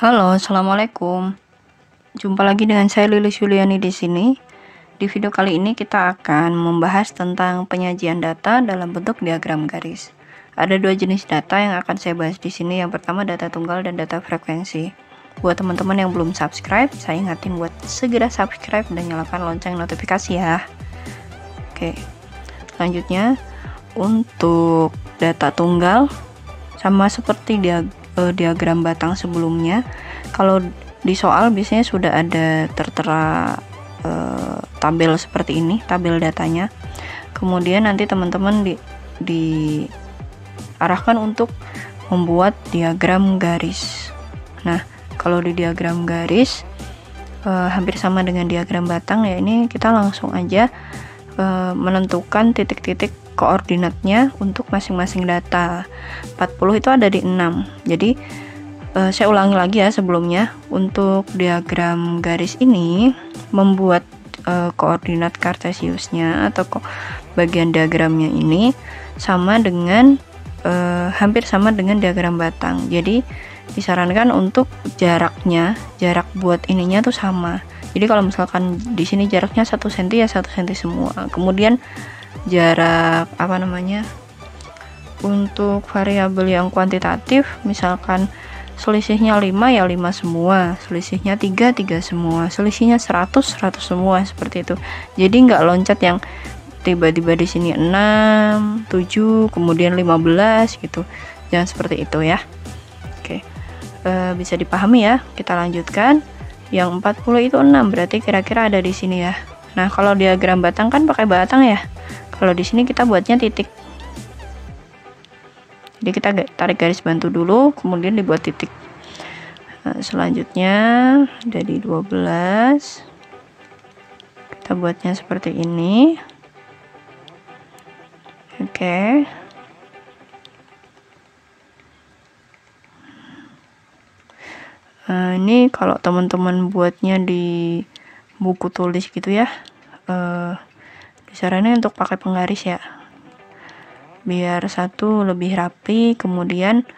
Halo, assalamualaikum. Jumpa lagi dengan saya Lilis Yuliani di sini. Di video kali ini kita akan membahas tentang penyajian data dalam bentuk diagram garis. Ada dua jenis data yang akan saya bahas di sini. Yang pertama data tunggal dan data frekuensi. Buat teman-teman yang belum subscribe, saya ingatin buat segera subscribe dan nyalakan lonceng notifikasi ya. Oke, selanjutnya untuk data tunggal sama seperti diagram batang sebelumnya. Kalau di soal biasanya sudah ada tertera tabel seperti ini, tabel datanya. Kemudian nanti teman-teman diarahkan untuk membuat diagram garis. Nah, kalau di diagram garis hampir sama dengan diagram batang ya, ini kita langsung aja menentukan titik-titik koordinatnya untuk masing-masing data. 40 itu ada di 6. Jadi saya ulangi lagi ya sebelumnya. Untuk diagram garis ini membuat koordinat kartesiusnya atau bagian diagramnya ini sama dengan hampir sama dengan diagram batang. Jadi disarankan untuk jarak buat ininya tuh sama. Jadi kalau misalkan di sini jaraknya 1 cm ya 1 cm semua. Kemudian jarak untuk variabel yang kuantitatif, misalkan selisihnya 5 ya 5 semua, selisihnya 3 semua, selisihnya 100 semua, seperti itu. Jadi nggak loncat yang tiba-tiba di sini 6, 7, kemudian 15 gitu. Jangan seperti itu ya. Oke. Bisa dipahami ya. Kita lanjutkan. Yang 40 itu 6, berarti kira-kira ada di sini ya. Nah, kalau diagram batang kan pakai batang ya. Kalau di sini kita buatnya titik. Jadi kita tarik garis bantu dulu, kemudian dibuat titik. Nah, selanjutnya dari 12 kita buatnya seperti ini. Oke. Ini kalau teman-teman buatnya di buku tulis gitu ya, disarankan untuk pakai penggaris ya, biar satu lebih rapi, kemudian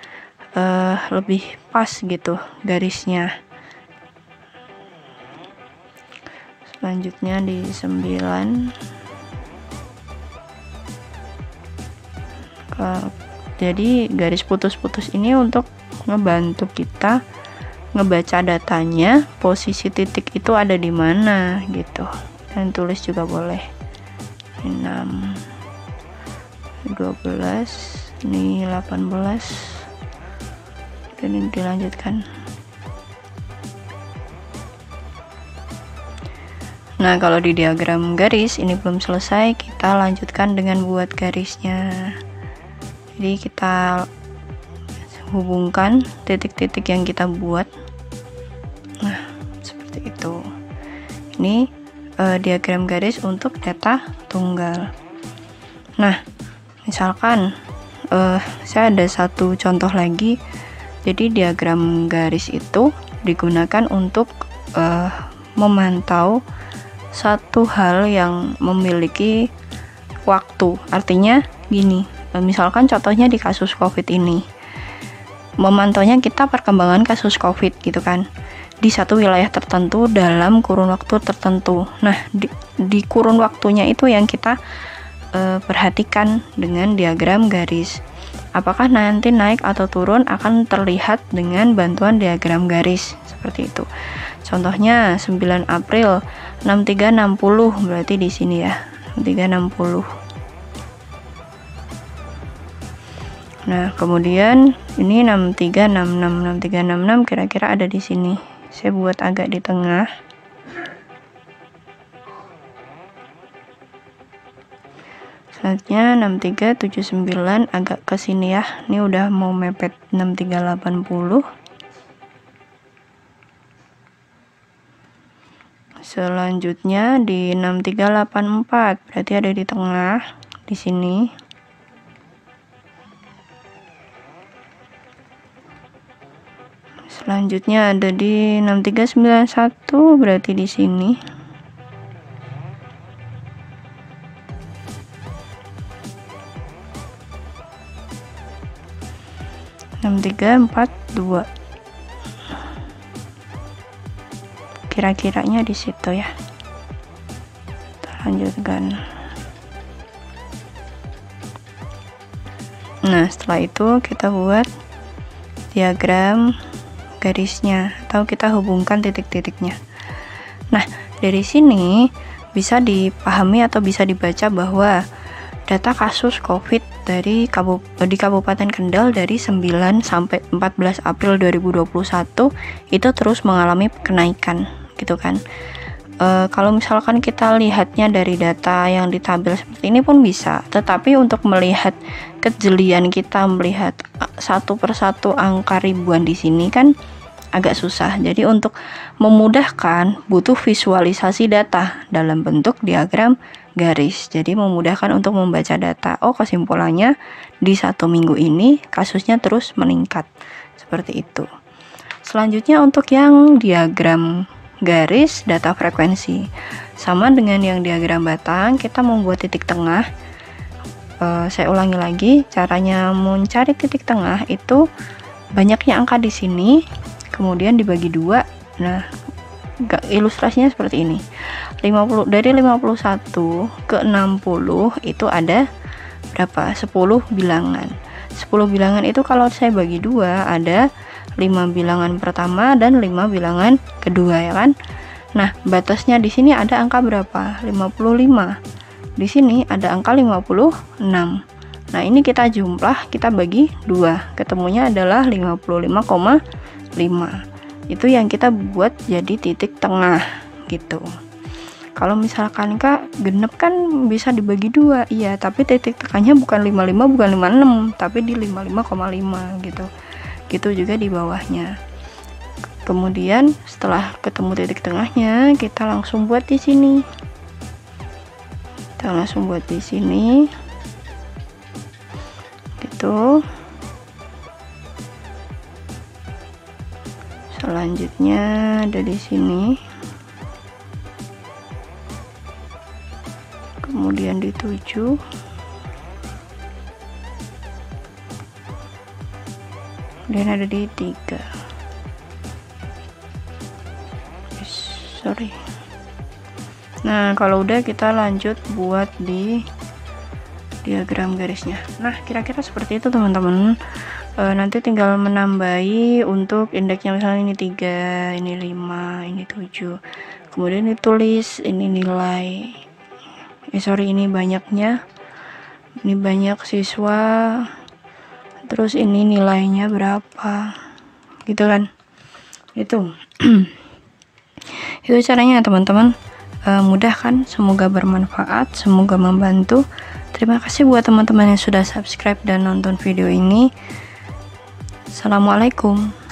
lebih pas gitu garisnya. Selanjutnya di 9. Jadi garis putus-putus ini untuk ngebantu kita ngebaca datanya, posisi titik itu ada di mana gitu. Dan tulis juga boleh. 6, 12, ini 18, dan ini dilanjutkan. Nah, kalau di diagram garis ini belum selesai, kita lanjutkan dengan buat garisnya. Jadi kita hubungkan titik-titik yang kita buat. Nah, seperti itu. Ini diagram garis untuk data tunggal. Nah, misalkan saya ada satu contoh lagi. Jadi diagram garis itu digunakan untuk memantau satu hal yang memiliki waktu. Artinya gini, misalkan contohnya di kasus COVID ini, memantaunya kita perkembangan kasus COVID gitu kan, di satu wilayah tertentu dalam kurun waktu tertentu. Nah, di kurun waktunya itu yang kita perhatikan dengan diagram garis. Apakah nanti naik atau turun akan terlihat dengan bantuan diagram garis seperti itu. Contohnya 9 April 6360, berarti di sini ya 6360. Nah, kemudian ini 6366 kira-kira ada di sini. Saya buat agak di tengah. Selanjutnya 6379 agak ke sini ya. Ini udah mau mepet 6380. Selanjutnya di 6384, berarti ada di tengah di sini. Selanjutnya ada di 6391, berarti di sini. 6342. kira-kiranya di situ ya. Kita lanjutkan. Nah, setelah itu kita buat diagram garisnya atau kita hubungkan titik-titiknya. Nah, dari sini bisa dipahami atau bisa dibaca bahwa data kasus COVID di Kabupaten Kendal dari 9 sampai 14 April 2021 itu terus mengalami kenaikan gitu kan. Kalau misalkan kita lihatnya dari data yang di tabel seperti ini pun bisa, tetapi untuk melihat kejelian kita melihat satu persatu angka ribuan di sini kan agak susah. Jadi untuk memudahkan butuh visualisasi data dalam bentuk diagram garis. Jadi memudahkan untuk membaca data. Oh, kesimpulannya di 1 minggu ini kasusnya terus meningkat. Seperti itu. Selanjutnya untuk yang diagram garis data frekuensi. Sama dengan yang diagram batang, kita membuat titik tengah. Saya ulangi lagi, caranya mencari titik tengah itu banyaknya angka di sini, kemudian dibagi 2. Nah, ilustrasinya seperti ini. 50 dari 51 ke 60 itu ada berapa? 10 bilangan. 10 bilangan itu kalau saya bagi 2 ada 5 bilangan pertama dan 5 bilangan kedua ya kan. Nah, batasnya di sini ada angka berapa? 55. Di sini ada angka 56. Nah, ini kita jumlah, kita bagi 2. Ketemunya adalah 55,5. Itu yang kita buat jadi titik tengah gitu. Kalau misalkan Kak, genep kan bisa dibagi 2. Iya, tapi titik tengahnya bukan 55, bukan 56, tapi di 55,5 gitu. Gitu juga di bawahnya. Kemudian setelah ketemu titik tengahnya, kita langsung buat di sini. Kita langsung buat di sini. Gitu. Selanjutnya ada di sini. Kemudian di 7. Kemudian ada di 3. Sorry. Nah, kalau udah kita lanjut buat di diagram garisnya. Nah, kira-kira seperti itu teman-teman. Nanti tinggal menambahi untuk indeksnya, misalnya ini 3, ini 5, ini 7. Kemudian ditulis ini nilai. Ini banyaknya. Ini banyak siswa. Terus ini nilainya berapa. Gitu kan. Itu. Itu caranya teman-teman. Mudah kan? Semoga bermanfaat, semoga membantu. Terima kasih buat teman-teman yang sudah subscribe dan nonton video ini. Assalamualaikum.